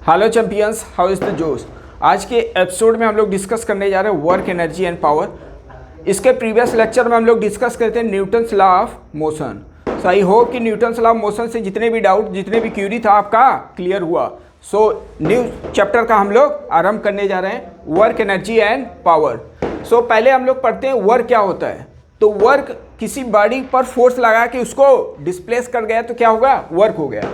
Hello champions, how is the जोश। आज के एपिसोड में हम लोग डिस्कस करने जा रहे हैं वर्क, एनर्जी एंड पावर। इसके प्रीवियस लेक्चर में हम लोग डिस्कस करते हैं Newton's law of motion. So I hope कि न्यूटन्स लॉ ऑफ मोशन से जितने भी डाउट, जितने भी क्यूरी था आपका क्लियर हुआ। सो न्यू चैप्टर का हम लोग आरंभ करने जा रहे हैं, वर्क, एनर्जी एंड पावर। सो पहले हम लोग पढ़ते हैं वर्क क्या होता है। तो वर्क किसी बॉडी पर फोर्स लगा के उसको डिस्प्लेस कर गया तो क्या होगा, वर्क हो गया।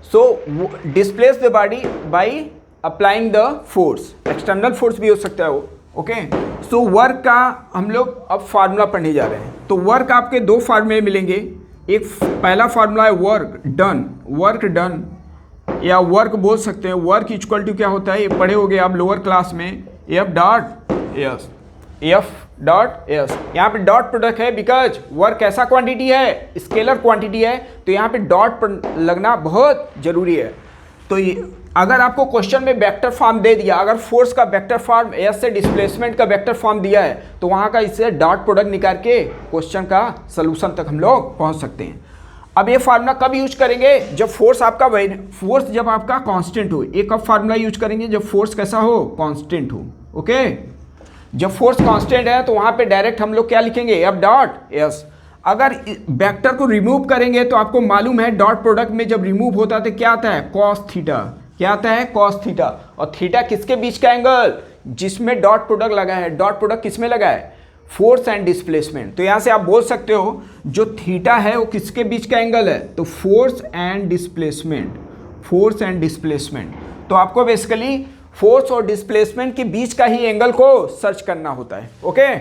So displace the body by applying the force, external force भी हो सकता है वो। ओके, सो वर्क का हम लोग अब फार्मूला पढ़ने जा रहे हैं। तो वर्क आपके दो फार्मूले मिलेंगे। एक पहला फार्मूला है वर्क डन, वर्क डन या वर्क बोल सकते हैं। वर्क इक्वल टू क्या होता है, ये पढ़े होगे आप लोअर क्लास में, F dot S, F dot S. यहाँ पे डॉट प्रोडक्ट है बिकॉज वर्क ऐसा क्वांटिटी है, स्केलर क्वांटिटी है, तो यहाँ पे डॉट लगना बहुत जरूरी है। तो अगर आपको क्वेश्चन में वेक्टर फॉर्म दे दिया, अगर फोर्स का वेक्टर फॉर्म एस से डिस्प्लेसमेंट का वेक्टर फॉर्म दिया है, तो वहाँ का इससे डॉट प्रोडक्ट निकाल के क्वेश्चन का सोल्यूशन तक हम लोग पहुँच सकते हैं। अब ये फार्मूला कब यूज करेंगे, जब फोर्स आपका कांस्टेंट हो। एक कब फार्मूला यूज करेंगे, जब फोर्स कैसा हो, कांस्टेंट हो। ओके, जब फोर्स कांस्टेंट है तो वहां पे डायरेक्ट हम लोग क्या लिखेंगे, एफ डॉट एस। अगर वेक्टर को रिमूव करेंगे तो आपको मालूम है डॉट प्रोडक्ट में जब रिमूव होता है तो क्या आता है, कॉस थीटा। क्या आता है, कॉस थीटा। और थीटा किसके बीच का एंगल, जिसमें डॉट प्रोडक्ट लगा है। डॉट प्रोडक्ट किसमें लगा है, फोर्स एंड डिस्प्लेसमेंट। तो यहां से आप बोल सकते हो जो थीटा है वो किसके बीच का एंगल है, तो force and displacement, force and displacement. तो आपको बेसिकली फोर्स और डिस्प्लेसमेंट के बीच का ही एंगल को सर्च करना होता है। ओके,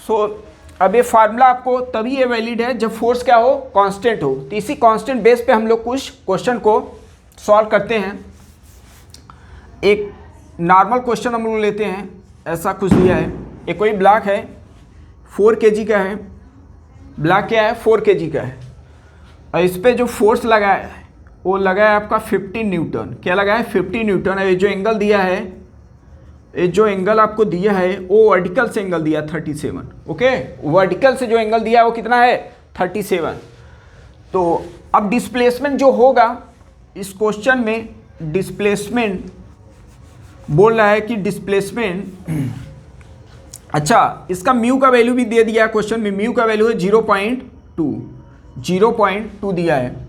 सो अब ये फार्मूला आपको तभी ये वैलिड है जब फोर्स क्या हो, कांस्टेंट हो। तो इसी कांस्टेंट बेस पे हम लोग कुछ क्वेश्चन को सॉल्व करते हैं। एक नॉर्मल क्वेश्चन हम लोग लेते हैं, ऐसा कुछ दिया है। एक कोई ब्लॉक है 4 kg का है, ब्लॉक क्या है, 4 kg का है, और इस पर जो फोर्स लगा है वो लगा है आपका 50 न्यूटन। क्या लगा है, 50 न्यूटन। ये जो एंगल दिया है, ये जो एंगल आपको दिया है वो वर्टिकल से एंगल दिया 37। ओके, वर्टिकल से जो एंगल दिया है वो कितना है, 37। तो अब डिस्प्लेसमेंट जो होगा इस क्वेश्चन में, डिस्प्लेसमेंट बोल रहा है कि डिस्प्लेसमेंट, अच्छा इसका म्यू का वैल्यू भी दे दिया है क्वेश्चन में। म्यू का वैल्यू है 0.2 दिया है।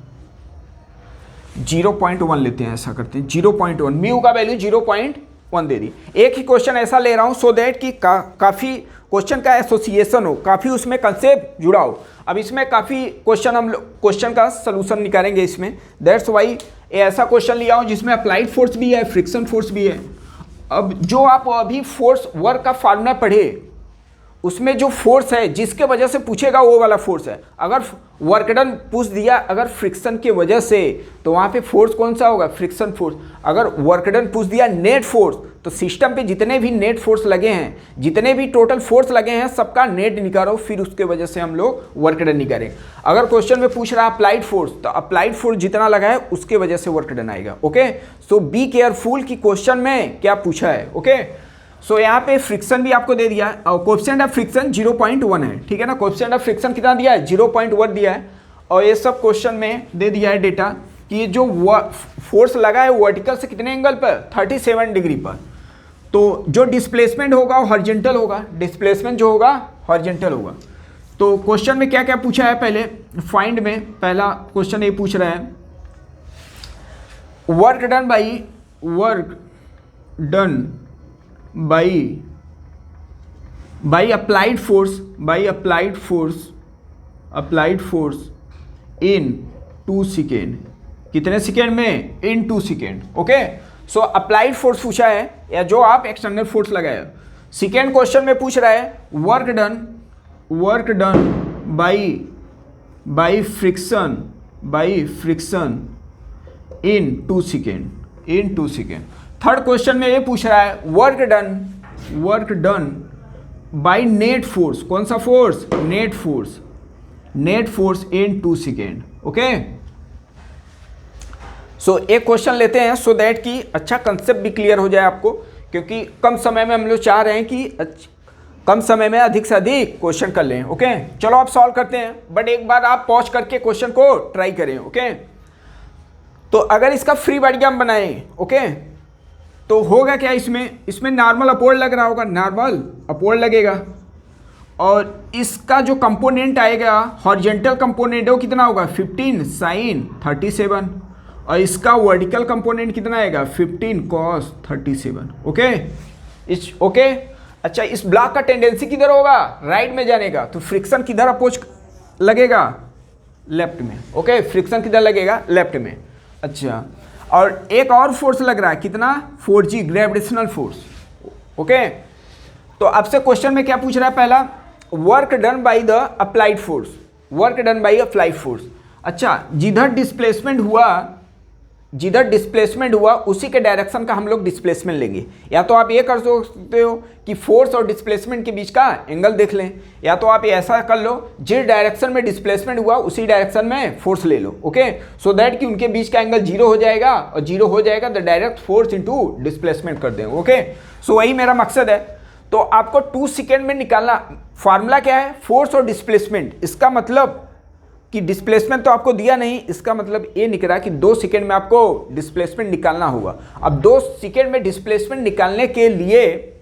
0.1 लेते हैं, ऐसा करते हैं 0.1, म्यू का वैल्यू 0.1 दे दी। एक ही क्वेश्चन ऐसा ले रहा हूं सो दैट कि काफ़ी क्वेश्चन का एसोसिएशन हो, काफ़ी उसमें कंसेप्ट जुड़ा हो। अब इसमें काफ़ी क्वेश्चन हम लोग क्वेश्चन का सलूशन निकालेंगे इसमें, दैट्स वाई ऐसा क्वेश्चन लिया हूं जिसमें अप्लाइड फोर्स भी है, फ्रिक्शन फोर्स भी है। अब जो आप अभी फोर्स वर्क का फार्मूला पढ़े उसमें जो फोर्स है जिसके वजह से पूछेगा वो वाला फोर्स है। अगर वर्क डन पूछ दिया अगर फ्रिक्शन की वजह से, तो वहाँ पे फोर्स कौन सा होगा, फ्रिक्शन फोर्स। अगर वर्क डन पूछ दिया नेट फोर्स, तो सिस्टम पे जितने भी नेट फोर्स लगे हैं, जितने भी टोटल फोर्स लगे हैं, सबका नेट निकालो, फिर उसके वजह से हम लोग वर्क डन निकालेंगे। अगर क्वेश्चन में पूछ रहा है अप्लाइड फोर्स, तो अप्लाइड फोर्स जितना लगा है उसके वजह से वर्क डन आएगा। ओके, सो बी केयरफुल कि क्वेश्चन में क्या पूछा है। ओके, सो यहाँ पे फ्रिक्शन भी आपको दे दिया है और कोएफिशिएंट ऑफ फ्रिक्शन 0.1 है। ठीक है ना, कोएफिशिएंट ऑफ फ्रिक्शन कितना दिया है, 0.1 दिया है। और ये सब क्वेश्चन में दे दिया है डेटा कि जो फोर्स लगा है वर्टिकल से कितने एंगल पर, 37 डिग्री पर। तो जो डिस्प्लेसमेंट होगा वो हॉरिजॉन्टल होगा, डिस्प्लेसमेंट जो होगा हॉरिजॉन्टल होगा। तो क्वेश्चन में क्या क्या पूछा है, पहले फाइंड में पहला क्वेश्चन ये पूछ रहा है work done by applied force in 2 second. कितने सेकेंड में, in 2 second. Okay, so applied force पूछा है या जो आप एक्सटर्नल फोर्स लगाए। सेकेंड क्वेश्चन में पूछ रहा है work done by friction in 2 second. Third question में ये पूछ रहा है work done by net force. कौन सा force, net force in 2 second. Okay, so एक क्वेश्चन लेते हैं सो दैट कि अच्छा कंसेप्ट भी क्लियर हो जाए आपको, क्योंकि कम समय में हम लोग चाह रहे हैं कि कम समय में अधिक से अधिक क्वेश्चन कर लें। ओके, चलो आप सॉल्व करते हैं, बट एक बार आप पॉज करके क्वेश्चन को ट्राई करें। ओके, तो अगर इसका फ्री डायग्राम बनाएं, ओके, तो होगा क्या, इसमें नॉर्मल अपवर्ड लग रहा होगा, नॉर्मल अपवर्ड लगेगा, और इसका जो कंपोनेंट आएगा हॉरिजॉन्टल कंपोनेंट वो कितना होगा 15 साइन 37, और इसका वर्टिकल कंपोनेंट कितना आएगा 15 कॉस 37। ओके, इस ओके। अच्छा, इस ब्लॉक का टेंडेंसी किधर होगा, राइट में जाने का, तो फ्रिक्शन किधर अपोज लगेगा, लेफ्ट में। ओके, फ्रिक्शन किधर लगेगा, लेफ्ट में। अच्छा, और एक और फोर्स लग रहा है, कितना 4G ग्रेविटेशनल फोर्स। ओके, तो आपसे क्वेश्चन में क्या पूछ रहा है, पहला work done by the applied force, work done by applied force. अच्छा, जिधर डिस्प्लेसमेंट हुआ उसी के डायरेक्शन का हम लोग डिस्प्लेसमेंट लेंगे। या तो आप ये कर सकते हो कि फोर्स और डिस्प्लेसमेंट के बीच का एंगल देख लें, या तो आप ऐसा कर लो जिस डायरेक्शन में डिस्प्लेसमेंट हुआ उसी डायरेक्शन में फोर्स ले लो। ओके, सो दैट कि उनके बीच का एंगल 0 हो जाएगा, और 0 हो जाएगा तो डायरेक्ट फोर्स इनटू डिस्प्लेसमेंट कर देंगे। ओके, सो वही मेरा मकसद है। तो आपको 2 सेकेंड में निकालना, फार्मूला क्या है, फोर्स और डिस्प्लेसमेंट। इसका मतलब कि डिस्प्लेसमेंट तो आपको दिया नहीं, इसका मतलब ये निकला कि 2 सेकेंड में आपको डिस्प्लेसमेंट निकालना होगा। अब 2 सेकेंड में डिस्प्लेसमेंट निकालने के लिए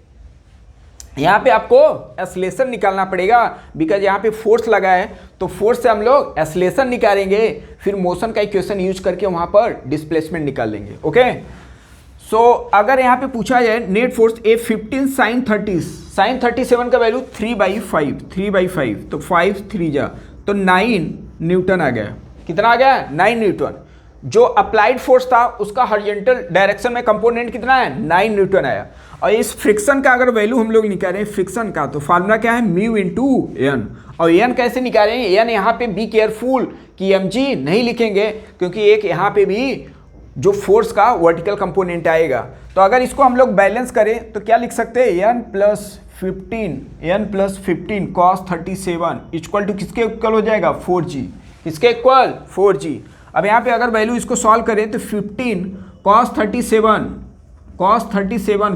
यहाँ पे आपको एक्सेलरेशन निकालना पड़ेगा, बिकॉज यहाँ पे फोर्स लगा है, तो फोर्स से हम लोग एक्सेलरेशन निकालेंगे, फिर मोशन का इक्वेशन यूज करके वहाँ पर डिस्प्लेसमेंट निकाल लेंगे। ओके, सो अगर यहाँ पे पूछा जाए नेट फोर्स ए 15 साइन 37 का वैल्यू 3/5, तो 5 3 जा तो 9 न्यूटन आ गया। कितना आ गया, 9 न्यूटन। जो अप्लाइड फोर्स था उसका हॉरिजॉन्टल डायरेक्शन में कंपोनेंट कितना है, 9 न्यूटन आया। और इस फ्रिक्शन का अगर वैल्यू हम लोग निकालें फ्रिक्शन का, तो फार्मूला क्या है, म्यू इंटू एन। और एन कैसे निकालेंगे, एन यहाँ पे बी केयरफुल कि mg नहीं लिखेंगे, क्योंकि एक यहाँ पे भी जो फोर्स का वर्टिकल कंपोनेंट आएगा। तो अगर इसको हम लोग बैलेंस करें तो क्या लिख सकते हैं, n plus 15 cos 37 equal to किसके इक्वल हो जाएगा, 4G। किसके इक्वल, 4G। अब यहाँ पे अगर वैल्यू इसको सॉल्व करें तो 15 cos 37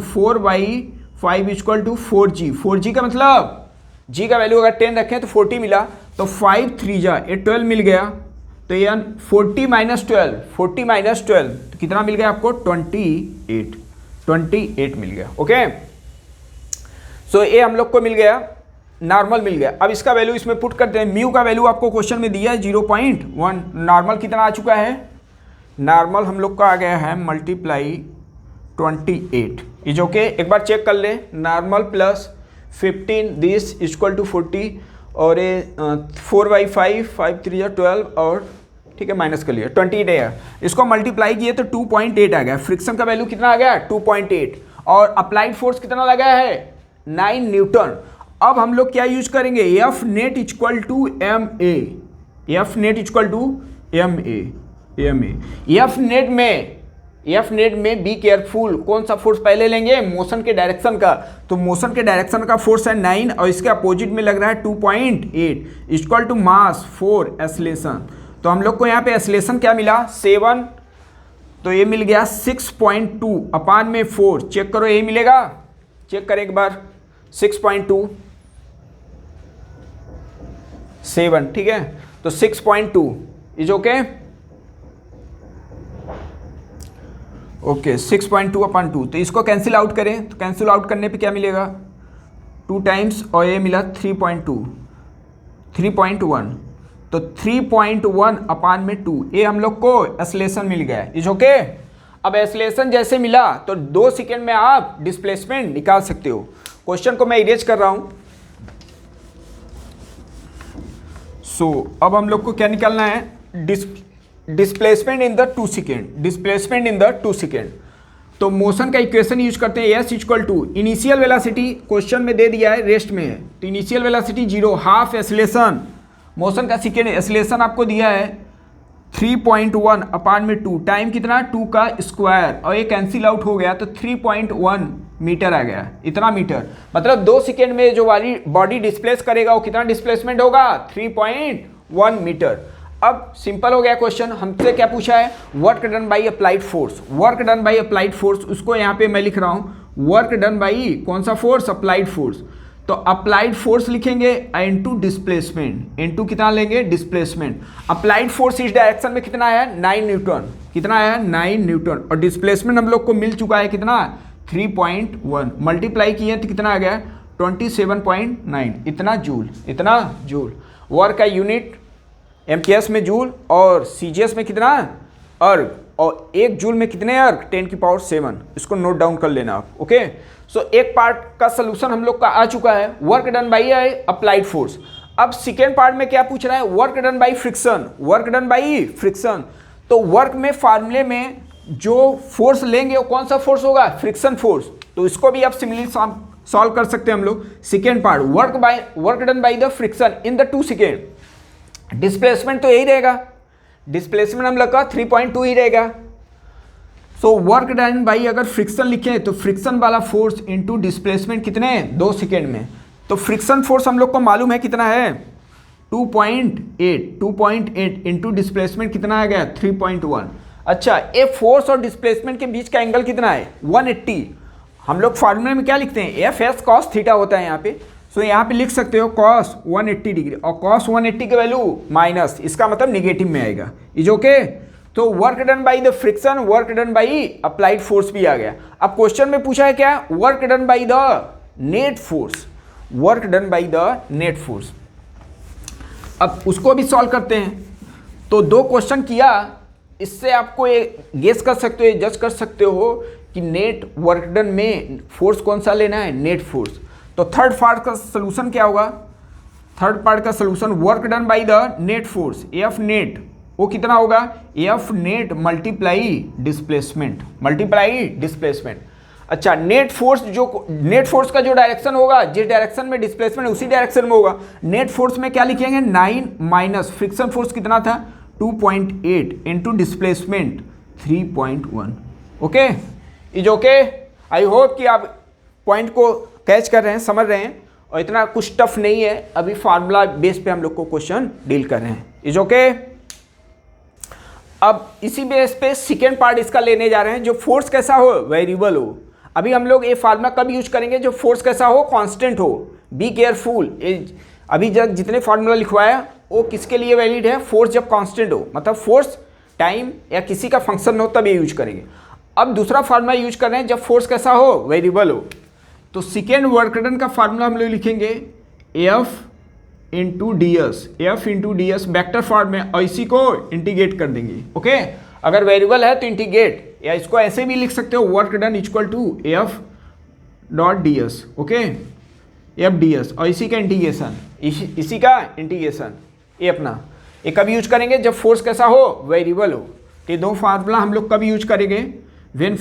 4/5 equal to 4G। 4G का मतलब G का वैल्यू अगर 10 रखें तो 40 मिला, तो 5 3 जा ये 12 मिल गया, तो ये 40 माइनस 12 तो कितना मिल गया आपको, 28 मिल गया। ओके, सो ये हम लोग को मिल गया, नॉर्मल मिल गया। अब इसका वैल्यू इसमें पुट करते हैं। म्यू का वैल्यू आपको क्वेश्चन में दिया है 0.1, नॉर्मल कितना आ चुका है, नॉर्मल हम लोग का आ गया है मल्टीप्लाई 28 इज ओके। एक बार चेक कर ले, normal plus 15 this equal to 40, और ये 4/5 5 3 12, और ठीक है माइनस कर लिया 28 है। इसको मल्टीप्लाई किए तो 2.8 आ गया। फ्रिक्शन का वैल्यू कितना आ गया, 2.8, और अप्लाइड फोर्स कितना लगा है, 9 न्यूटन। अब हम लोग क्या यूज करेंगे, F net equal to M A, F net equal to M A. F net में बी केयरफुल, कौन सा फोर्स पहले लेंगे, मोशन के डायरेक्शन का। तो मोशन के डायरेक्शन का फोर्स है 9, और इसके अपोजिट में लग रहा है 2.8 इक्वल टू मास 4 एक्सेलरेशन। तो हम लोग को यहाँ पे एक्सेलरेशन क्या मिला, 7, तो ये मिल गया 6.2 अपान में 4। चेक करो, यही मिलेगा, चेक करें एक बार, 6.2 7, ठीक है, तो 6.2 इज ओके। ओके 6.2 अपान 2, तो इसको कैंसिल आउट करें, तो कैंसिल आउट करने पे क्या मिलेगा, 2 टाइम्स, और ये मिला 3.1, तो 3.1 अपान में 2, ये हम लोग को एक्सेलरेशन मिल गया है, इज ओके। अब एक्सेलरेशन जैसे मिला तो 2 सेकेंड में आप डिस्प्लेसमेंट निकाल सकते हो। क्वेश्चन को मैं इरेज कर रहा हूं। अब हम लोग को क्या निकालना है, डिस्प्लेसमेंट इन द 2 सेकेंड। तो मोशन का इक्वेशन यूज करते हैं, S equal to initial velocity, question में दे दिया है रेस्ट में है, तो initial velocity 0, half acceleration, motion का सेकेंड एक्सेलरेशन आपको दिया है 3.1 अपान में 2, टाइम कितना 2 का स्क्वायर, और ये कैंसिल आउट हो गया तो 3.1 मीटर आ गया, इतना मीटर। मतलब 2 सेकेंड में जो वाली बॉडी डिस्प्लेस करेगा वो कितना डिस्प्लेसमेंट होगा, 3.1 मीटर। अब सिंपल हो गया क्वेश्चन। हमसे क्या पूछा है, work done by applied force, उसको यहाँ पे मैं लिख रहा हूँ वर्क डन बाई कौन सा फोर्स, अप्लाइड फोर्स। तो अप्लाइड फोर्स लिखेंगे इनटू डिस्प्लेसमेंट, इनटू कितना लेंगे, डिस्प्लेसमेंट। अप्लाइड फोर्स इस डायरेक्शन में कितना है, 9 न्यूटन, कितना आया 9 न्यूटन, और डिस्प्लेसमेंट हम लोग को मिल चुका है कितना 3.1, मल्टीप्लाई किए तो कितना आ गया 27.9, इतना जूल। वर्क का यूनिट एमकेएस में जूल और सीजीएस में कितना अर्ग, और 1 जूल में कितने अर्ग 10⁻7, इसको नोट डाउन कर लेना आप। ओके, सो एक पार्ट का सोल्यूशन हम लोग का आ चुका है, work done by applied force. अब सेकेंड पार्ट में क्या पूछ रहा है, वर्क डन बाई फ्रिक्शन। तो वर्क में फार्मूले में जो फोर्स लेंगे वो कौन सा फोर्स होगा, फ्रिक्शन फोर्स। तो इसको भी आप सिमिलरली सॉल्व कर सकते हैं हम लोग। Second part work done by the friction in the 2 second. Displacement तो यही रहेगा, डिस्प्लेसमेंट हम लोग का 3.2 ही रहेगा। सो वर्क डन बाई अगर फ्रिक्शन लिखे तो फ्रिक्शन वाला फोर्स इनटू डिस्प्लेसमेंट कितने 2 सेकेंड में। तो फ्रिक्शन फोर्स हम लोग को मालूम है कितना है 2.8 इंटू डिस्प्लेसमेंट कितना आ गया 3.1। अच्छा, ये फोर्स और डिस्प्लेसमेंट के बीच का एंगल कितना है 180। हम लोग फार्मूले में क्या लिखते हैं, एफ एस कॉस थीटा होता है यहाँ पे। सो यहाँ पे लिख सकते हो कॉस 180 डिग्री, और कॉस 180 की वैल्यू माइनस, इसका मतलब निगेटिव में आएगा। Is okay. तो work done by the friction, work done by applied force भी आ गया। अब क्वेश्चन में पूछा है क्या, work done by the net force, work done by the net force. अब उसको भी सॉल्व करते हैं। तो 2 क्वेश्चन किया, इससे आपको ये गेस कर सकते हो, जज कर सकते हो कि नेट वर्क डन में फोर्स कौन सा लेना है, नेट फोर्स। तो थर्ड पार्ट का सोल्यूशन क्या होगा, थर्ड पार्ट का solution work done by the net force, F net वो कितना होगा, एफ नेट मल्टीप्लाई डिस्प्लेसमेंट। अच्छा, नेट फोर्स का जो डायरेक्शन होगा, जिस डायरेक्शन में डिस्प्लेसमेंट उसी डायरेक्शन में होगा। नेट फोर्स में क्या लिखेंगे 9 माइनस फ्रिक्शन फोर्स कितना था 2.8 into displacement 3.1। Okay, is okay. I hope कि आप पॉइंट को कैच कर रहे हैं, समझ रहे हैं, और इतना कुछ टफ नहीं है। अभी फार्मूला बेस पे हम लोग को क्वेश्चन डील कर रहे हैं। Is okay. अब इसी बेस पे सेकेंड पार्ट इसका लेने जा रहे हैं, जो फोर्स कैसा हो, वेरिएबल हो। अभी हम लोग ये फार्मूला कब यूज करेंगे, जो फोर्स कैसा हो, कांस्टेंट हो। बी केयरफुल, अभी जितने फार्मूला लिखवाया वो किसके लिए वैलिड है, फोर्स जब कांस्टेंट हो, मतलब फोर्स टाइम या किसी का फंक्शन हो तब ये यूज करेंगे। अब दूसरा फार्मूला यूज कर रहे हैं जब फोर्स कैसा हो, वेरिएबल हो। तो सेकेंड वर्क डन का फार्मूला हम लोग लिखेंगे F into D S vector form में, और इसी को इंटीग्रेट कर देंगे। ओके, अगर वेरिएबल है तो इंटीग्रेट, या इसको ऐसे भी लिख सकते हो work done equal to F dot D S. Okay, F D S, और इसी का इंटीग्रेशन, ये अपना, ये कब यूज करेंगे जब फोर्स कैसा हो, वेरिएबल हो। तो ये 2 फार्मूला हम लोग कब यूज करेंगे, व्हेन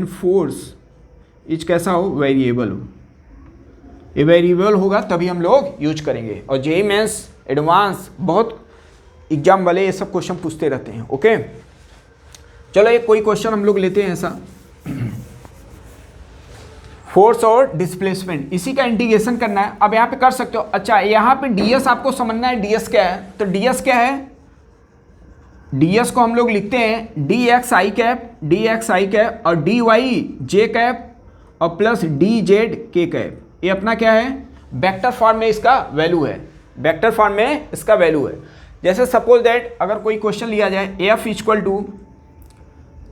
फोर्स इज कैसा हो, वेरिएबल हो। ये वेरिएबल होगा तभी हम लोग यूज करेंगे। और जेईई मेंस एडवांस बहुत एग्जाम वाले ये सब क्वेश्चन पूछते रहते हैं। ओके, चलो एक कोई क्वेश्चन हम लोग लेते हैं ऐसा, फोर्स और डिस्प्लेसमेंट, इसी का इंटीग्रेशन करना है। अब यहाँ पे कर सकते हो। अच्छा, यहाँ पे डीएस आपको समझना है, डीएस क्या है। तो डीएस क्या है, डीएस को हम लोग लिखते हैं डी एक्स आई कैप और डी वाई जे कैप और प्लस डी जेड के कैप। ये अपना क्या है, वेक्टर फॉर्म में इसका वैल्यू है, वेक्टर फॉर्म में इसका वैल्यू है। जैसे सपोज दैट अगर कोई क्वेश्चन लिया जाए, F equal to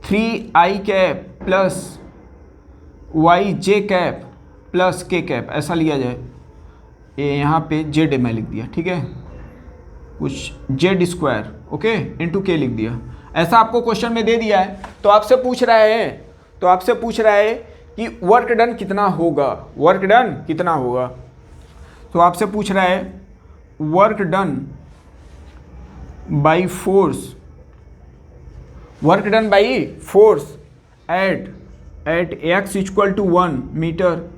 3i cap plus Y J cap plus K cap, ऐसा लिया जाए। ये यहाँ पे जेड मैं लिख दिया, ठीक है, कुछ जेड स्क्वायर ओके इंटू के लिख दिया, ऐसा आपको क्वेश्चन में दे दिया है। तो आपसे पूछ रहा है कि वर्क डन कितना होगा, तो आपसे पूछ रहा है work done by force at X equal to 1 metre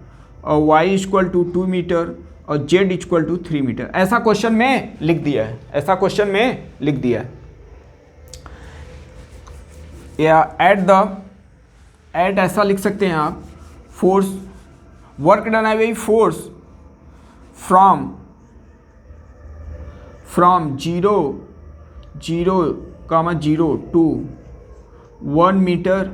और वाई इक्वल टू 2 मीटर और जेड इक्वल टू 3 मीटर, ऐसा क्वेश्चन में लिख दिया है, या एट ऐसा लिख सकते हैं आप, फोर्स वर्क डन है वही force from 0 to 1 metre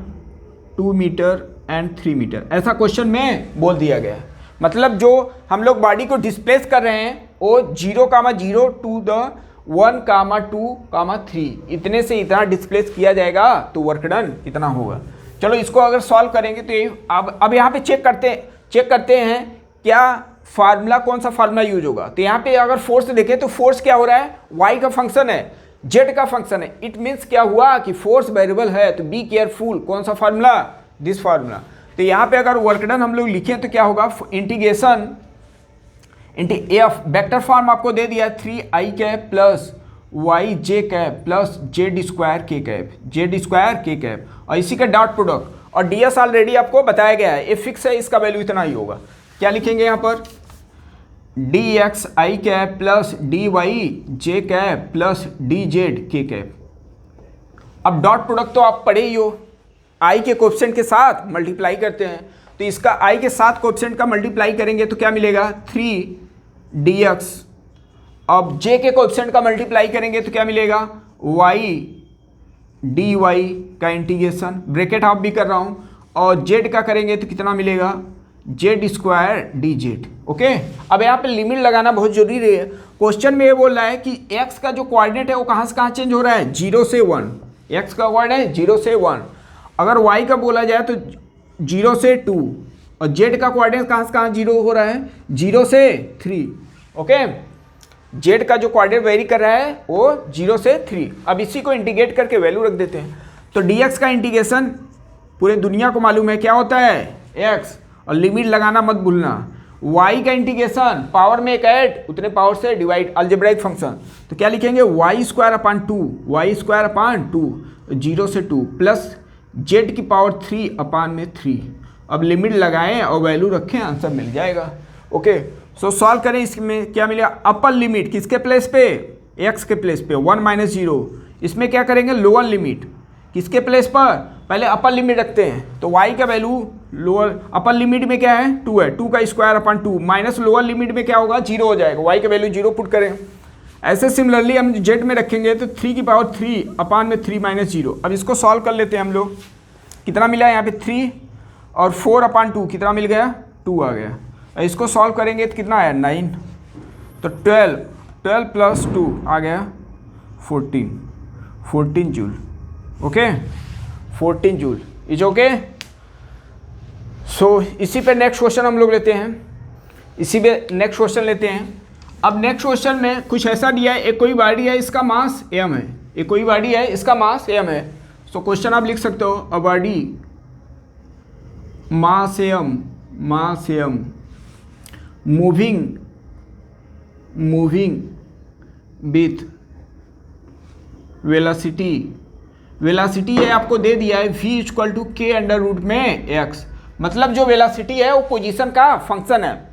2 metre and 3 metre, ऐसा क्वेश्चन में बोल दिया गया है। मतलब जो हम लोग बॉडी को डिस्प्लेस कर रहे हैं वो 0, 0 टू द 1,2,3 इतने से इतना डिस्प्लेस किया जाएगा तो वर्क डन इतना होगा। चलो इसको अगर सॉल्व करेंगे तो ये अब यहाँ पे चेक करते हैं क्या फार्मूला, कौन सा फार्मूला यूज होगा। तो यहाँ पे अगर फोर्स देखें तो फोर्स क्या हो रहा है, y का फंक्शन है, z का फंक्शन है। इट मीन्स क्या हुआ कि फोर्स वेरिएबल है, तो बी केयरफुल, कौन सा फार्मूला, दिस फार्मूला। तो यहाँ पे अगर वर्क डन हम लोग लिखें तो क्या होगा, इंटीग्रेशन एफ वेक्टर फॉर्म आपको दे दिया 3i cap plus Y J cap plus Z square के कैप और इसी का डॉट प्रोडक्ट, और ds ऑलरेडी आपको बताया गया है, ये फिक्स है, इसका वैल्यू इतना ही होगा। क्या लिखेंगे यहाँ पर, dx i cap plus dy j cap plus dz k cap. अब डॉट प्रोडक्ट तो आप पढ़े ही हो, i के कोएफिशिएंट के साथ मल्टीप्लाई करते हैं, तो इसका i के साथ कोएफिशिएंट का मल्टीप्लाई करेंगे तो क्या मिलेगा 3dx। अब j के कोएफिशिएंट का मल्टीप्लाई करेंगे तो क्या मिलेगा y dy का इंटीग्रेशन, ब्रैकेट हाफ भी कर रहा हूँ, और z का करेंगे तो कितना मिलेगा Z square D Z. Okay, अब यहाँ पे लिमिट लगाना बहुत जरूरी है। क्वेश्चन में ये बोल रहा है कि x का जो कोऑर्डिनेट है वो कहाँ से कहाँ चेंज हो रहा है, 0 से 1। x का कोऑर्डिनेट है 0 से 1। अगर y का बोला जाए तो 0 से 2, और z का कोऑर्डिनेट कहाँ से कहाँ 0 हो रहा है, 0 से 3। ओके, z का जो कोऑर्डिनेट वेरी कर रहा है वो 0 से 3। अब इसी को इंटीग्रेट करके वैल्यू रख देते हैं, तो dx का इंटीग्रेशन पूरे दुनिया को मालूम है क्या होता है x, और लिमिट लगाना मत भूलना। y का इंटीग्रेशन पावर में एक ऐड, उतने पावर से डिवाइड, अलजेब्राइक फंक्शन। तो क्या लिखेंगे y स्क्वायर अपॉन 2 0 से 2 प्लस z की पावर 3 अपॉन में 3। अब लिमिट लगाएं और वैल्यू रखें, आंसर मिल जाएगा। ओके, सो सॉल्व करें, इसमें क्या मिलेगा, अपर लिमिट किसके प्लेस पे, x के प्लेस पे 1 - 0। इसमें क्या करेंगे, लोअर लिमिट किसके प्लेस पर, पहले अपर लिमिट रखते हैं, तो y का वैल्यू लोअर, अपर लिमिट में क्या है 2 है, 2 का square upon 2 minus lower limit में क्या होगा 0 हो जाएगा, y का वैल्यू 0 पुट करें। ऐसे सिमिलरली हम z में रखेंगे तो 3 की पावर 3 अपॉन में 3 - 0। अब इसको सॉल्व कर लेते हैं हम लोग, कितना मिला यहाँ पे 3 और 4 अपॉन 2 कितना मिल गया 2 आ गया। इसको सॉल्व करेंगे तो कितना आया 9, तो 12 प्लस 2 आ गया 14 joule. Okay, 14 joule is okay. So इसी पे नेक्स्ट क्वेश्चन हम लोग लेते हैं, अब नेक्स्ट क्वेश्चन में कुछ ऐसा दिया है, एक कोई बॉडी है इसका मास m है, एक कोई बॉडी है इसका मास m है। सो क्वेश्चन आप लिख सकते हो, a body mass m moving with velocity है आपको दे दिया है v = k√x। मतलब जो वेलोसिटी है वो पोजीशन का फंक्शन है,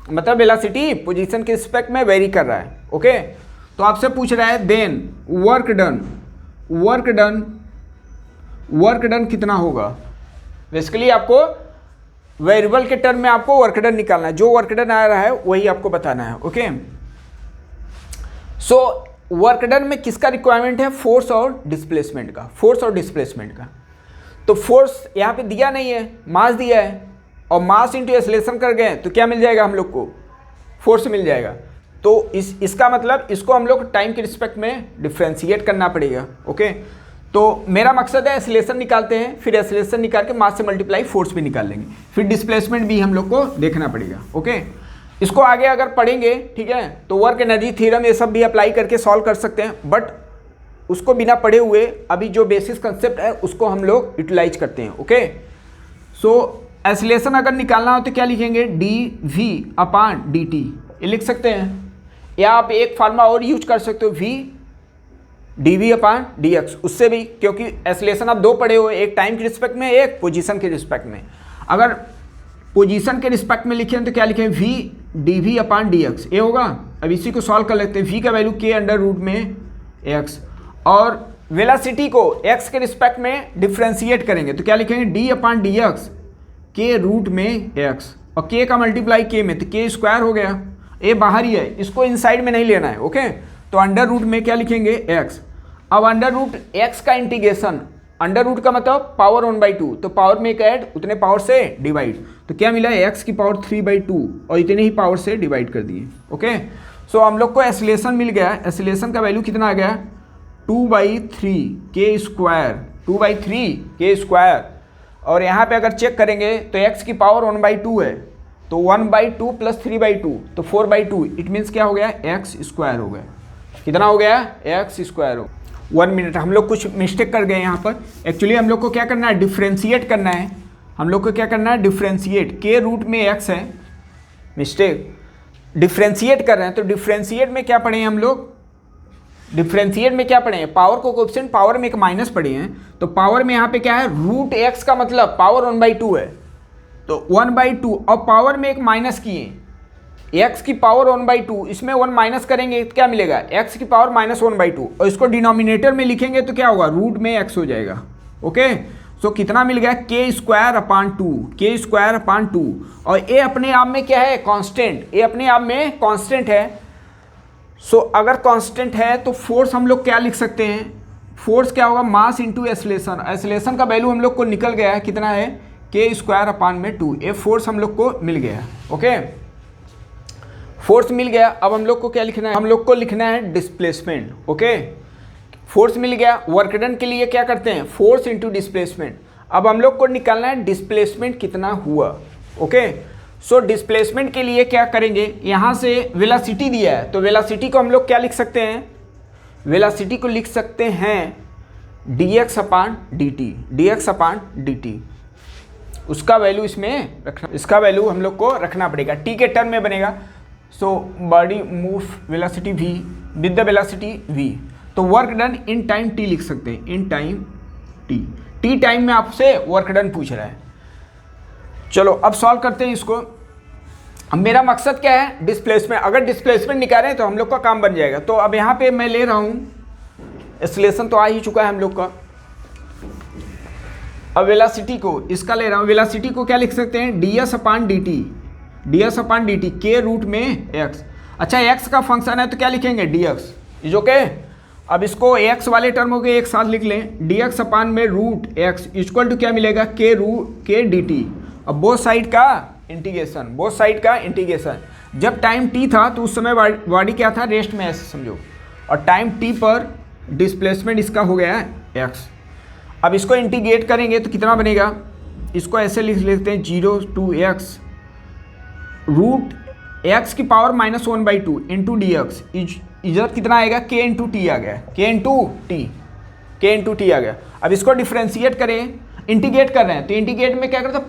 मतलब वेलोसिटी पोजीशन के रिस्पेक्ट में वेरी कर रहा है। ओके, तो आपसे पूछ रहा है देन वर्क डन कितना होगा। बेसिकली आपको वेरिएबल के टर्म में आपको वर्क डन निकालना है, जो वर्क डन आ रहा है वही आपको बताना है। ओके, सो वर्क डन में किसका रिक्वायरमेंट है, फोर्स और डिस्प्लेसमेंट का। तो फोर्स यहाँ पे दिया नहीं है, मास दिया है, और मास इंटू एक्सेलरेशन कर गए तो क्या मिल जाएगा हम लोग को, फोर्स मिल जाएगा। तो इसका मतलब इसको हम लोग टाइम के रिस्पेक्ट में डिफ्रेंशिएट करना पड़ेगा। ओके, तो मेरा मकसद है एक्सेलरेशन निकालते हैं, फिर एक्सेलरेशन निकाल के मास से मल्टीप्लाई फोर्स भी निकाल लेंगे, फिर डिस्प्लेसमेंट भी हम लोग को देखना पड़ेगा। ओके, इसको आगे अगर पढ़ेंगे, ठीक है, तो वर्क एनर्जी थ्योरम ये सब भी अप्लाई करके सॉल्व कर सकते हैं, बट उसको बिना पढ़े हुए अभी जो बेसिस कंसेप्ट है उसको हम लोग यूटिलाइज करते हैं। ओके, सो एक्सेलरेशन अगर निकालना हो तो क्या लिखेंगे, dv/dt, ये लिख सकते हैं, या आप एक फार्मूला और यूज कर सकते हो, v dv/dx, उससे भी, क्योंकि एक्सेलरेशन आप दो पढ़े हो, एक टाइम के रिस्पेक्ट में, एक पोजीशन के रिस्पेक्ट में। अगर पोजीशन के रिस्पेक्ट में लिखें तो क्या लिखें, v dv/dx, ये होगा। अब इसी को सॉल्व कर लेते हैं, v का वैल्यू k√x, और वेलोसिटी को x के रिस्पेक्ट में डिफ्रेंशिएट करेंगे तो क्या लिखेंगे, d/dx k√x, और k का मल्टीप्लाई k में तो k स्क्वायर हो गया, ये बाहर ही है, इसको इनसाइड में नहीं लेना है। ओके, तो अंडर रूट में क्या लिखेंगे x। अब अंडर रूट x का इंटीग्रेशन, अंडर रूट का मतलब पावर 1/2, तो पावर में एक ऐड, उतने पावर से डिवाइड, तो क्या मिला x की पावर 3/2, और इतने ही पावर से डिवाइड कर दिए। ओके, सो हम लोग को एक्सीलरेशन मिल गया, एक्सीलरेशन का वैल्यू कितना आ गया 2/3 के स्क्वायर, 2/3 के स्क्वायर। और यहाँ पे अगर चेक करेंगे तो x की पावर 1/2 है, तो 1/2 प्लस 3/2 तो 4/2, इट मीन्स क्या हो गया एक्स स्क्वायर हो गया। कितना हो गया एक्स स्क्वायर हो। 1 मिनट, हम लोग कुछ मिस्टेक कर गए यहाँ पर। एक्चुअली हम लोग को क्या करना है, डिफ्रेंशिएट करना है। हम लोग को क्या करना है, डिफ्रेंशिएट, के रूट में x है, मिस्टेक, डिफ्रेंशिएट कर रहे हैं। तो डिफ्रेंशिएट में क्या पढ़े हैं हम लोग, डिफ्रेंशिएट में क्या पढ़े हैं, पावर को कोएफिशिएंट, पावर में एक माइनस पढ़े हैं। तो पावर में यहाँ पे क्या है, रूट एक्स का मतलब पावर 1/2 है, तो 1/2 और पावर में एक माइनस किए, x की पावर 1/2, इसमें 1 माइनस करेंगे तो क्या मिलेगा, x की पावर -1/2, और इसको डिनोमिनेटर में लिखेंगे तो क्या होगा, रूट में x हो जाएगा। ओके, सो कितना मिल गया, k स्क्वायर अपान 2, के स्क्वायर अपान 2। और a अपने आप में क्या है, कांस्टेंट, a अपने आप में कांस्टेंट है। सो अगर कांस्टेंट है तो फोर्स हम लोग क्या लिख सकते हैं, फोर्स क्या होगा, मास इंटू एक्सीलरेशन। एक्सीलरेशन का वैल्यू हम लोग को निकल गया है, कितना है, के स्क्वायर अपान में 2। ये फोर्स हम लोग को मिल गया। ओके, फोर्स मिल गया। अब हम लोग को क्या लिखना है, हम लोग को लिखना है डिस्प्लेसमेंट। ओके, फोर्स मिल गया, वर्क डन के लिए क्या करते हैं, फोर्स इंटू डिस्प्लेसमेंट। अब हम लोग को निकालना है डिस्प्लेसमेंट कितना हुआ। ओके, सो डिस्प्लेसमेंट के लिए क्या करेंगे, यहाँ से वेलोसिटी दिया है, तो वेलोसिटी को हम लोग क्या लिख सकते हैं, वेलोसिटी को लिख सकते हैं dx अपान dt, dx अपान dt। उसका वैल्यू इसमें रखना, इसका वैल्यू हम लोग को रखना पड़ेगा, t के टर्म में बनेगा। So body move velocity v with the velocity v। तो work done in time t लिख सकते हैं, इन टाइम t टाइम में आपसे वर्क डन पूछ रहा है। चलो अब सॉल्व करते हैं इसको। अब मेरा मकसद क्या है, डिस्प्लेसमेंट, अगर डिस्प्लेसमेंट निकालें तो हम लोग का काम बन जाएगा। तो अब यहाँ पे मैं ले रहा हूँ, एक्सीलरेशन तो आ ही चुका है हम लोग का। अब वेलोसिटी को, इसका ले रहा हूँ, वेलोसिटी को क्या लिख सकते हैं, ds अपान dt, ds अपान dt, के रूट में x। अच्छा, x का फंक्शन है तो क्या लिखेंगे, dx, इज ओके। अब इसको x वाले टर्मों के एक साथ लिख लें, dx अपान में रूट x इक्वल टू क्या मिलेगा, के रूट के dt। अब बोथ साइड का इंटीग्रेशन, बोथ साइड का इंटीग्रेशन। जब टाइम t था तो उस समय बॉडी क्या था, रेस्ट में, ऐसे समझो, और टाइम t पर डिस्प्लेसमेंट इसका हो गया है x। अब इसको इंटीग्रेट करेंगे तो कितना बनेगा, इसको ऐसे लिख लेते हैं 0 to x रूट x की पावर -1/2 इंटू dx, इधर कितना आएगा, k इंटू टी आ गया, k इंटू टी आ गया। अब इसको डिफ्रेंशिएट करें, इंटीग्रेट कर रहे हैं तो इंटीग्रेट में क्या करते हैं,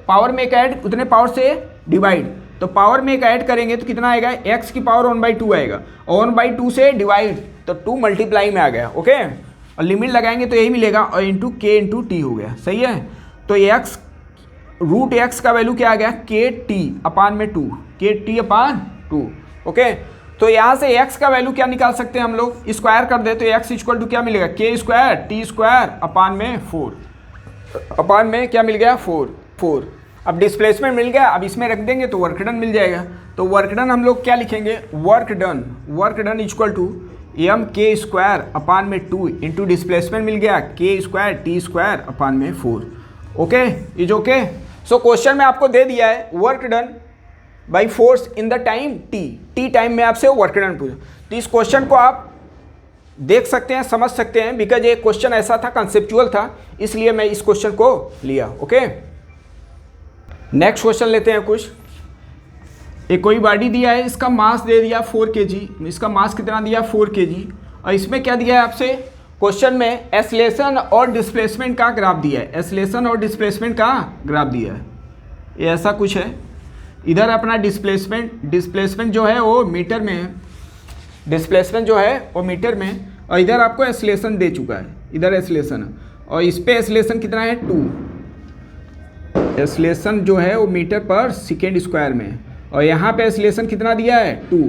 पावर में एक ऐड, उतने पावर से डिवाइड, तो पावर में एक ऐड करेंगे तो कितना आएगा, x की पावर 1/2 आएगा, और 1/2 से डिवाइड तो 2 मल्टीप्लाई में आ गया। ओके, और लिमिट लगाएंगे तो यही मिलेगा, और इंटू के इंटू टी हो गया, सही है। तो x रूट x का वैल्यू क्या आ गया, के टी अपान में 2, के टी अपान 2। ओके, तो यहाँ से x का वैल्यू क्या निकाल सकते हैं हम लोग, स्क्वायर कर दे तो x इक्वल टू क्या मिलेगा, के स्क्वायर टी स्क्वायर अपान में 4, अपान में क्या मिल गया, 4। अब डिस्प्लेसमेंट मिल गया, अब इसमें रख देंगे तो वर्क डन मिल जाएगा। तो वर्क डन हम लोग क्या लिखेंगे, work done equal to M K square upon में 2 इंटू डिस्प्लेसमेंट मिल गया, के स्क्वायर टी स्क्वायर अपान में 4। Okay, is okay. So question में आपको दे दिया है work done by force in the time T time में आपसे वर्क डन पूछा। तो इस क्वेश्चन को आप देख सकते हैं, समझ सकते हैं, बिकॉज ये क्वेश्चन ऐसा था, कंसेप्चुअल था, इसलिए मैं इस क्वेश्चन को लिया। ओके, नेक्स्ट क्वेश्चन लेते हैं कुछ। एक कोई बॉडी दिया है, इसका मास दे दिया 4 kg, इसका मास कितना दिया 4 kg, और इसमें क्या दिया है आपसे क्वेश्चन में, एक्सीलरेशन और डिस्प्लेसमेंट का ग्राफ दिया है, एक्सीलरेशन और डिस्प्लेसमेंट का ग्राफ दिया है, ये ऐसा कुछ है। इधर अपना डिस्प्लेसमेंट जो है वो मीटर में है, डिस्प्लेसमेंट जो है वो मीटर में, और इधर आपको एक्सीलरेशन दे चुका है, इधर एक्सीलरेशन, और इस पे एक्सीलरेशन कितना है 2, एक्सीलरेशन जो है वो मीटर पर सेकेंड स्क्वायर में, और यहाँ पे एक्सीलरेशन कितना दिया है 2,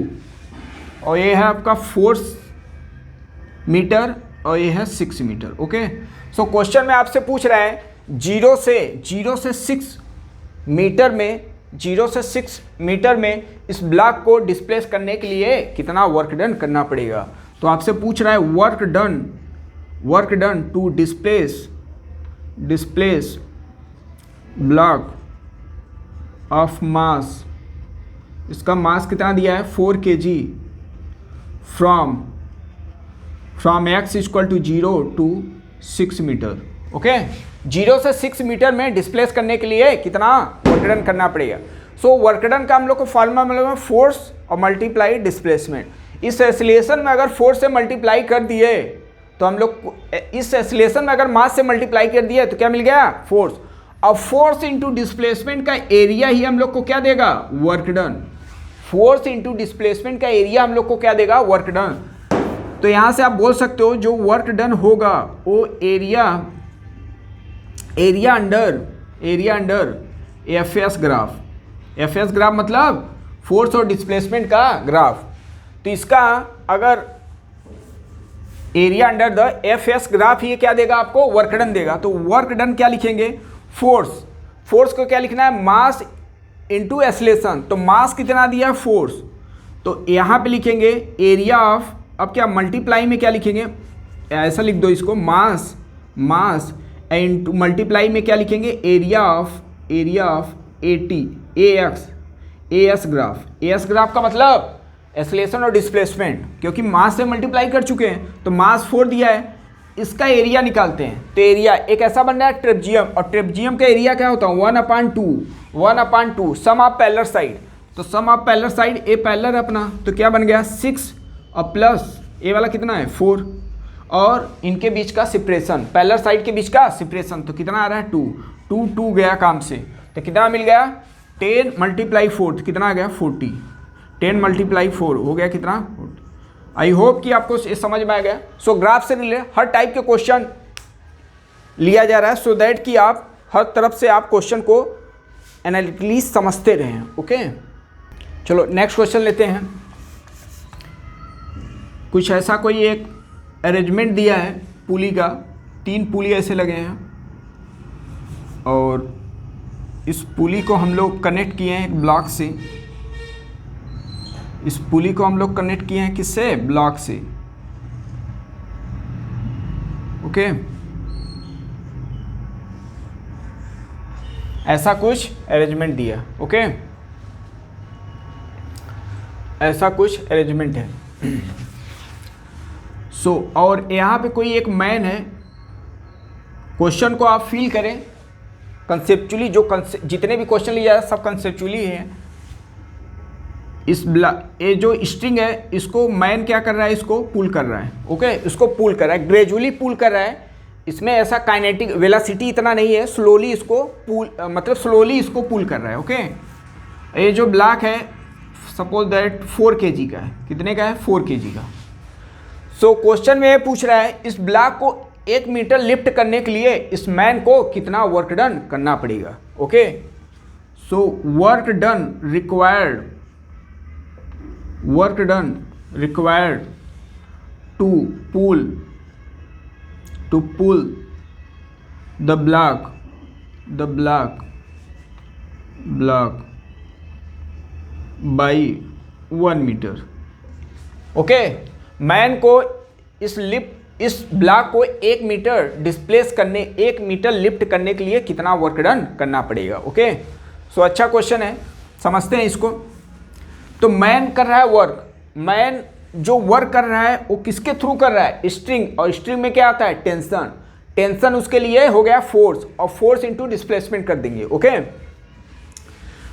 और ये है आपका 4 मीटर, और ये है 6 मीटर। ओके, सो क्वेश्चन में आपसे पूछ रहा है 0 से 6 मीटर में, 0 से 6 मीटर में इस ब्लॉक को डिस्प्लेस करने के लिए कितना वर्क डन करना पड़ेगा। तो आपसे पूछ रहा है work done to displace block of mass इसका मास कितना दिया है 4 kg from x equal to 0 to 6 metre. Okay, 0 से 6 मीटर में डिस्प्लेस करने के लिए कितना वर्क डन करना पड़ेगा। सो वर्क डन का हम लोग को फॉर्मूला मतलब फोर्स और मल्टीप्लाई डिस्प्लेसमेंट। इस एक्सीलरेशन में अगर फोर्स से मल्टीप्लाई कर दिए तो हम लोग इस एक्सीलरेशन में अगर मास से मल्टीप्लाई कर दिए तो क्या मिल गया फोर्स। अब फोर्स इंटू डिस्प्लेसमेंट का एरिया ही हम लोग को क्या देगा work done. Force into displacement का एरिया हम लोग को क्या देगा वर्क डन। तो यहां से आप बोल सकते हो जो वर्क डन होगा वो area under FS graph. FS graph मतलब फोर्स और डिस्प्लेसमेंट का ग्राफ। तो इसका अगर area under the FS graph ये क्या देगा आपको वर्क डन देगा। तो वर्क डन क्या लिखेंगे फोर्स को क्या लिखना है मास इंटू एक्सीलरेशन। तो मास कितना दिया फोर्स, तो यहाँ पे लिखेंगे एरिया ऑफ, अब क्या मल्टीप्लाई में क्या लिखेंगे ऐसा लिख दो इसको मास इंटू मल्टीप्लाई में क्या लिखेंगे एरिया ऑफ एएस ग्राफ का मतलब एक्सीलरेशन और डिस्प्लेसमेंट, क्योंकि मास से मल्टीप्लाई कर चुके हैं तो मास 4 दिया है, इसका एरिया निकालते हैं। तो एरिया एक ऐसा बन रहा है ट्रेपजियम, और ट्रेपजियम का एरिया क्या होता है 1/2 सम ऑफ पैरेलल साइड। तो sum of parallel side A parallel अपना, तो क्या बन गया 6 और प्लस ए वाला कितना है 4, और इनके बीच का सेपरेशन पैरेलल साइड के बीच का सेपरेशन तो कितना आ रहा है 2 गया काम से। तो कितना मिल गया 10 × 4 कितना आ गया 40। 10 × 4 हो गया कितना 40। आई होप कि आपको ये समझ में आ गया। सो ग्राफ से रिलेटेड हर टाइप के क्वेश्चन लिया जा रहा है सो दैट कि आप हर तरफ से आप क्वेश्चन को एनालिटिकली समझते रहें। ओके, चलो नेक्स्ट क्वेश्चन लेते हैं। कुछ ऐसा कोई एक अरेंजमेंट दिया है पुली का, 3 पुली ऐसे लगे हैं और इस पुली को हम लोग कनेक्ट किए हैं एक ब्लॉक से। इस पुली को हम लोग कनेक्ट किए हैं किससे ब्लॉक से। ओके, ऐसा कुछ अरेंजमेंट दिया। ओके, ऐसा कुछ अरेंजमेंट है। और यहाँ पे कोई एक मैन है। क्वेश्चन को आप फील करें कंसेप्चुअली, जितने भी क्वेश्चन लिए जा रहे हैं सब कंसेप्चुअली हैं। ये जो स्ट्रिंग है इसको मैन क्या कर रहा है इसको पुल कर रहा है। ओके, इसको पुल कर रहा है, ग्रेजुअली पुल कर रहा है। इसमें ऐसा काइनेटिक वेलोसिटी इतना नहीं है, स्लोली इसको पुल कर रहा है। ओके, ये जो ब्लॉक है सपोज दैट 4 kg का है। कितने का है 4 kg का। सो क्वेश्चन में ये पूछ रहा है इस ब्लॉक को 1 मीटर लिफ्ट करने के लिए इस मैन को कितना वर्क डन करना पड़ेगा। Okay, so work done required to pull the block by 1 metre. Okay, man को इस ब्लॉक को 1 मीटर डिस्प्लेस करने 1 मीटर लिफ्ट करने के लिए कितना वर्क डन करना पड़ेगा। ओके, सो अच्छा क्वेश्चन है, समझते हैं इसको। तो मैन कर रहा है वर्क, मैन जो वर्क कर रहा है वो किसके थ्रू कर रहा है स्ट्रिंग, और स्ट्रिंग में क्या आता है टेंशन उसके लिए हो गया फोर्स, और फोर्स इंटू डिस्प्लेसमेंट कर देंगे। ओके,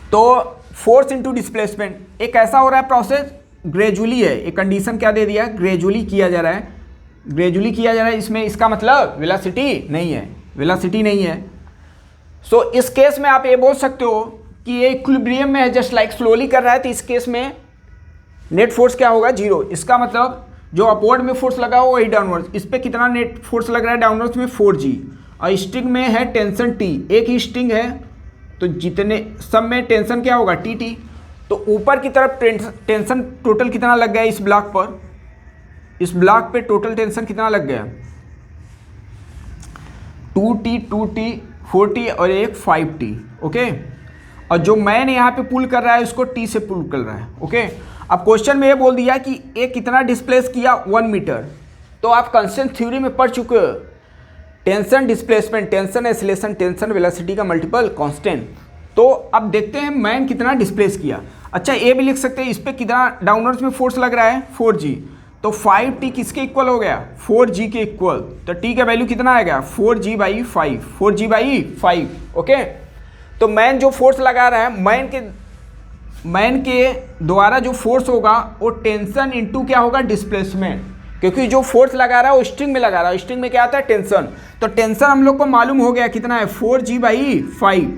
तो फोर्स इंटू डिस्प्लेसमेंट एक ऐसा हो रहा है प्रोसेस ग्रेजुअली है। एक कंडीशन क्या दे दिया ग्रेजुअली किया जा रहा है। इसमें इसका मतलब वेलोसिटी नहीं है। सो इस केस में आप ये बोल सकते हो कि ये इक्विलिब्रियम में है, जस्ट लाइक स्लोली कर रहा है। तो इस केस में नेट फोर्स क्या होगा 0। इसका मतलब जो अपवर्ड में फोर्स लगा हो वही डाउनवर्ड। इस पर कितना नेट फोर्स लग रहा है डाउनवर्ड में 4G, और स्ट्रिंग में है टेंशन T। एक ही स्ट्रिंग है तो जितने सब में टेंशन क्या होगा TT। तो ऊपर की तरफ टेंशन टोटल कितना लग गया इस ब्लॉक पर, इस ब्लॉक पे टोटल टेंशन कितना लग गया 2T 4T और एक 5T। ओके, और जो मैंने यहाँ पे पुल कर रहा है उसको T से पुल कर रहा है। ओके, अब क्वेश्चन में ये बोल दिया कि ये कितना डिस्प्लेस किया 1 मीटर। तो आप कंस्टेंट थ्योरी में पढ़ चुके हो tension displacement, tension acceleration, tension velocity का मल्टीपल कांस्टेंट। तो अब देखते हैं मैन कितना डिस्प्लेस किया। अच्छा ये भी लिख सकते हैं, इस पर कितना डाउनवर्ड्स में फोर्स लग रहा है 4g, तो 5t किसके इक्वल हो गया 4g के इक्वल, तो t का वैल्यू कितना आएगा 4g/5, 4g/5। ओके, तो मैन जो फोर्स लगा रहा है, मैन के द्वारा जो फोर्स होगा वो टेंशन इंटू क्या होगा डिस्प्लेसमेंट, क्योंकि जो फोर्स लगा रहा है वो स्ट्रिंग में लगा रहा है, स्ट्रिंग में क्या आता है टेंशन, तो टेंशन हम लोग को मालूम हो गया कितना है 4g/5।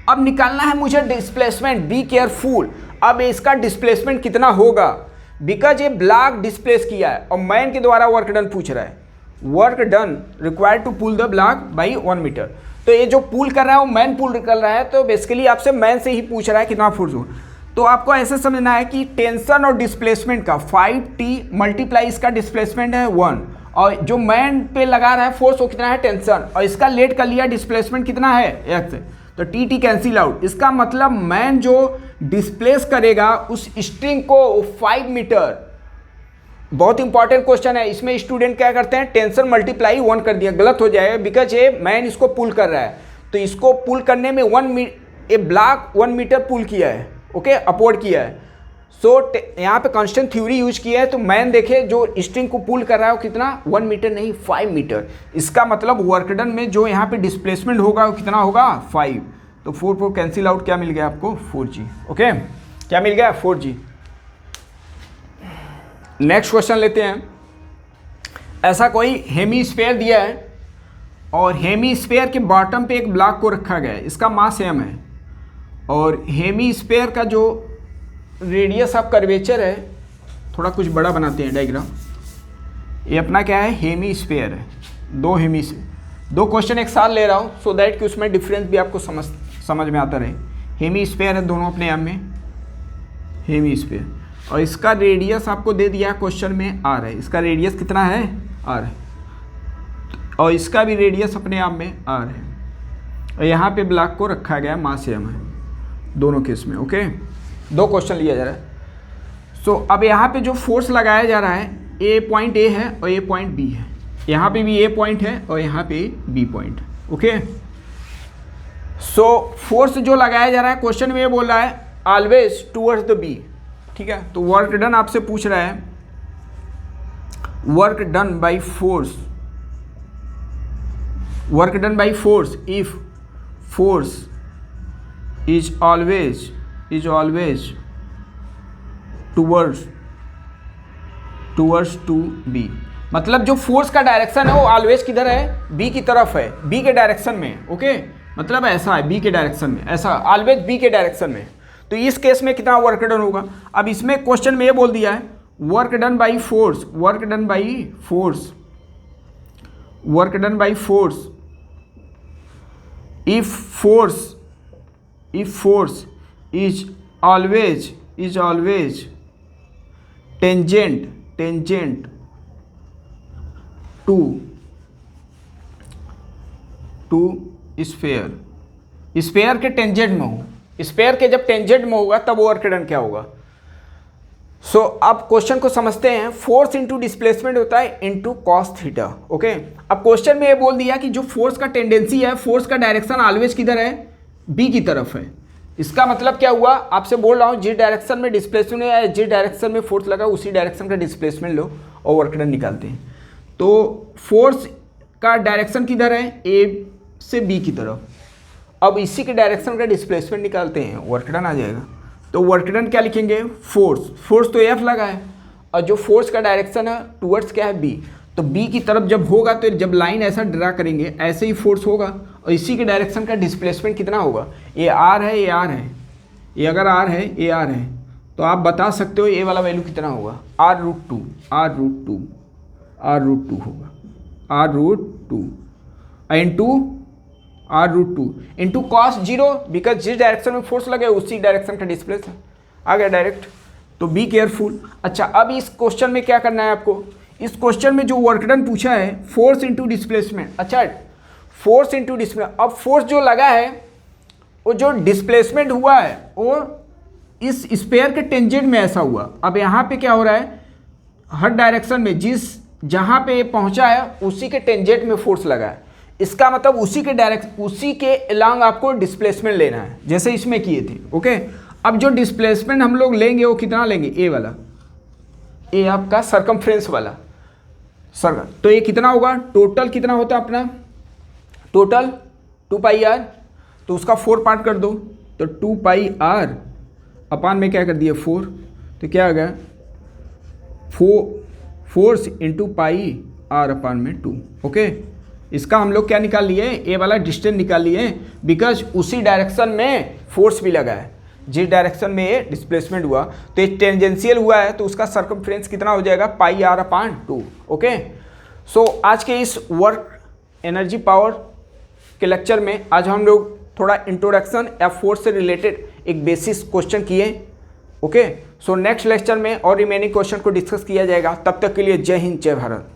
अब निकालना है मुझे डिस्प्लेसमेंट, बी केयरफुल। अब इसका डिस्प्लेसमेंट कितना होगा, बिकॉज ये ब्लॉक डिस्प्लेस किया है और मैन के द्वारा वर्क डन पूछ रहा है, work done required to pull the block by 1 metre. तो ये जो पुल कर रहा है वो मैन पुल कर रहा है, तो बेसिकली आपसे मैन से ही पूछ रहा है कितना फोर्स हो। तो आपको ऐसे समझना है कि टेंशन और डिस्प्लेसमेंट का 5t मल्टीप्लाई इसका डिस्प्लेसमेंट है 1, और जो मैन पे लगा रहा है फोर्स वो कितना है टेंशन, और इसका लेट कर लिया डिस्प्लेसमेंट कितना है x, तो टी कैंसिल आउट। इसका मतलब मैन जो डिस्प्लेस करेगा उस स्ट्रिंग को 5 मीटर। बहुत इंपॉर्टेंट क्वेश्चन है, इसमें स्टूडेंट क्या करते हैं टेंशन मल्टीप्लाई 1 कर दिया, गलत हो जाएगा, बिकॉज ये मैन इसको पुल कर रहा है, तो इसको पुल करने में ये ब्लॉक 1 मीटर पुल किया है, ओके, अपवर्ड किया है। सो यहाँ पे कांस्टेंट थ्योरी यूज किया है, तो मैन देखे जो स्ट्रिंग को पुल कर रहा है वो कितना 1 मीटर नहीं 5 मीटर। इसका मतलब वर्क डन में जो यहाँ पे डिस्प्लेसमेंट होगा वो कितना होगा 5, तो 4 कैंसिल आउट, क्या मिल गया आपको 4g। ओके, क्या मिल गया 4g। नेक्स्ट क्वेश्चन लेते हैं। ऐसा कोई हेमीस्फेयर दिया है और हेमीस्फेयर के बॉटम पे एक ब्लॉक को रखा गया है, इसका मास m है, और हेमीस्फेयर का जो रेडियस ऑफ कर्वेचर है, थोड़ा कुछ बड़ा बनाते हैं डायग्राम, ये अपना क्या है हेमीस्फेयर है, दो क्वेश्चन एक साथ ले रहा हूँ सो दैट कि उसमें डिफरेंस भी आपको समझ में आता रहे। हेमीस्फेयर है दोनों अपने आप में हेमीस्फेयर, और इसका रेडियस आपको दे दिया क्वेश्चन में r है, इसका रेडियस कितना है r है, और इसका भी रेडियस अपने आप में r है, और यहाँ पे ब्लॉक को रखा गया मास m है दोनों केस में। ओके, दो क्वेश्चन लिया जा रहा है। सो अब यहाँ पे जो फोर्स लगाया जा रहा है ए पॉइंट ए है और ए पॉइंट बी है, यहाँ पे भी ए पॉइंट है और यहाँ पे B point. Okay, so force जो लगाया जा रहा है क्वेश्चन में ये बोल रहा है ऑलवेज टूवर्ड्स द बी, ठीक है। तो वर्क डन आपसे पूछ रहा है, work done by force, work done by force if force is always towards to B, मतलब जो फोर्स का डायरेक्शन है वो ऑलवेज किधर है बी की तरफ है, बी के डायरेक्शन में। ओके, मतलब ऐसा है बी के डायरेक्शन में, ऐसा ऑलवेज बी के डायरेक्शन में। तो इस केस में कितना वर्क डन होगा। अब इसमें क्वेश्चन में ये बोल दिया है work done by force, work done by force, work done by force if force is always tangent to sphere के टेंजेंट में हो, स्फेयर के जब टेंजेंट में होगा तब वर्क डन क्या होगा। सो अब क्वेश्चन को समझते हैं। फोर्स इंटू डिस्प्लेसमेंट होता है इंटू कॉस थीटा। ओके, अब क्वेश्चन में ये बोल दिया कि जो फोर्स का टेंडेंसी है, फोर्स का डायरेक्शन ऑलवेज किधर है बी की तरफ है। इसका मतलब क्या हुआ, आपसे बोल रहा हूँ जिस डायरेक्शन में डिस्प्लेसमेंट है, जिस डायरेक्शन में फोर्स लगा उसी डायरेक्शन का डिस्प्लेसमेंट लो और वर्क डन निकालते हैं। तो फोर्स का डायरेक्शन किधर है ए से बी की तरफ, अब इसी के डायरेक्शन का डिस्प्लेसमेंट निकालते हैं, वर्क डन आ जाएगा। तो वर्क डन क्या लिखेंगे, फोर्स तो एफ लगा है और जो फोर्स का डायरेक्शन है टूवर्ड्स क्या है बी, तो बी की तरफ जब होगा तो जब लाइन ऐसा ड्रा करेंगे ऐसे ही फोर्स होगा और इसी के डायरेक्शन का डिस्प्लेसमेंट कितना होगा, ये आर है, ये आर है, ये अगर आर है, ये आर है, तो आप बता सकते हो ये वाला वैल्यू कितना होगा, r√2 होगा, r√2 इंटू कॉस 0, बिकॉज जिस डायरेक्शन में फोर्स लगे उसी डायरेक्शन का डिस्प्लेसमेंट आ गया डायरेक्ट। तो बी केयरफुल। अच्छा, अब इस क्वेश्चन में क्या करना है आपको, इस क्वेश्चन में जो वर्क डन पूछा है फोर्स इंटू डिस्प्लेसमेंट। अच्छा, फोर्स इंटू डिस्प्लेसमेंट, अब फोर्स जो लगा है वो जो डिस्प्लेसमेंट हुआ है वो इस स्फेयर के टेंजेंट में ऐसा हुआ। अब यहाँ पे क्या हो रहा है, हर डायरेक्शन में जहाँ पे पहुँचा है उसी के टेंजेंट में फोर्स लगा है। इसका मतलब उसी के एलॉन्ग आपको डिस्प्लेसमेंट लेना है, जैसे इसमें किए थे। ओके, अब जो डिस्प्लेसमेंट हम लोग लेंगे वो कितना लेंगे, ए वाला, ए आपका सरकमफ्रेंस वाला सर्कल। तो ये कितना होगा, टोटल कितना होता है अपना, टोटल 2 पाई आर, तो उसका 4 पार्ट कर दो, तो 2 पाई आर अपान में क्या कर दिया 4, तो क्या आ गया 4 इंटू पाई आर अपान में 2। ओके, इसका हम लोग क्या निकाल लिए, ए वाला डिस्टेंस निकाल लिए, बिकॉज उसी डायरेक्शन में फोर्स भी लगा है, जिस डायरेक्शन में ये डिस्प्लेसमेंट हुआ, तो ये टेंजेंशियल हुआ है, तो उसका सर्कमफ्रेंस कितना हो जाएगा, पाई आर अपान 2। ओके, सो आज के इस वर्क एनर्जी पावर के लेक्चर में आज हम लोग थोड़ा इंट्रोडक्शन या फोर्स से रिलेटेड एक बेसिस क्वेश्चन किए। ओके, सो नेक्स्ट लेक्चर में और रिमेनिंग क्वेश्चन को डिस्कस किया जाएगा। तब तक के लिए जय हिंद, जय भारत।